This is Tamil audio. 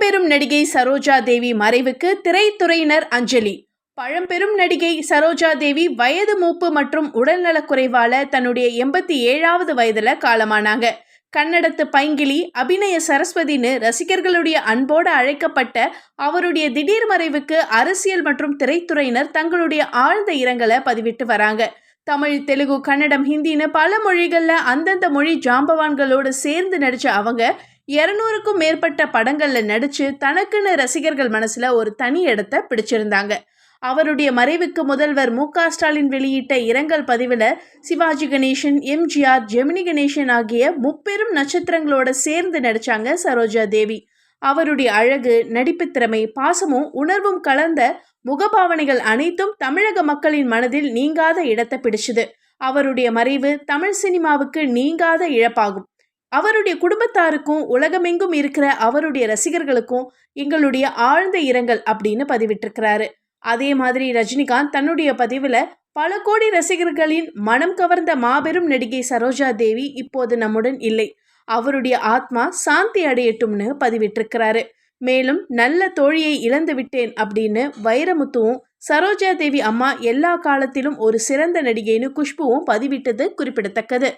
பழம்பெரும் நடிகை சரோஜா தேவி மறைவுக்கு திரைத்துறையினர் அஞ்சலி. பழம்பெரும் நடிகை சரோஜா தேவி வயது மூப்பு மற்றும் உடல்நலக்குறைவால தன்னுடைய 87வது வயதுல காலமானாங்க. கன்னடத்து பைங்கிளி, அபிநய சரஸ்வதினு ரசிகர்களுடைய அன்போடு அழைக்கப்பட்ட அவருடைய திடீர் மறைவுக்கு அரசியல் மற்றும் திரைத்துறையினர் தங்களுடைய ஆழ்ந்த இரங்கலை பதிவிட்டு வராங்க. தமிழ், தெலுங்கு, கன்னடம், ஹிந்தின்னு பல மொழிகள்ல அந்தந்த மொழி ஜாம்பவான்களோடு சேர்ந்து நடிச்ச அவங்க 200க்கும் மேற்பட்ட படங்கள்ல நடிச்சு தனக்குன்னு ரசிகர்கள் மனசுல ஒரு தனி இடத்தை பிடிச்சிருந்தாங்க. அவருடைய மறைவுக்கு முதல்வர் மு.க. ஸ்டாலின் வெளியிட்ட இரங்கல் பதிவில் சிவாஜி கணேசன், எம்ஜிஆர், ஜெமினி கணேசன் ஆகிய முப்பெரும் நட்சத்திரங்களோட சேர்ந்து நடிச்சாங்க சரோஜா தேவி. அவருடைய அழகு, நடிப்பு திறமை, பாசமும் உணர்வும் கலந்த முகபாவனைகள் அனைத்தும் தமிழக மக்களின் மனதில் நீங்காத இடத்தை பிடிச்சுது. அவருடைய மறைவு தமிழ் சினிமாவுக்கு நீங்காத இழப்பாகும். அவருடைய குடும்பத்தாருக்கும் உலகமெங்கும் இருக்கிற அவருடைய ரசிகர்களுக்கும் எங்களுடைய ஆழ்ந்த இரங்கல் அப்படின்னு பதிவிட்டிருக்கிறாரு. அதே மாதிரி ரஜினிகாந்த் தன்னுடைய பதிவில் பல கோடி ரசிகர்களின் மனம் கவர்ந்த மாபெரும் நடிகை சரோஜா தேவி இப்போது நம்முடன் இல்லை, அவருடைய ஆத்மா சாந்தி அடையட்டும்னு பதிவிட்டிருக்கிறாரு. மேலும் நல்ல தோழியை இழந்து விட்டேன் அப்படின்னு வைரமுத்துவும், சரோஜா தேவி அம்மா எல்லா காலத்திலும் ஒரு சிறந்த நடிகைன்னு குஷ்புவும் பதிவிட்டது குறிப்பிடத்தக்கது.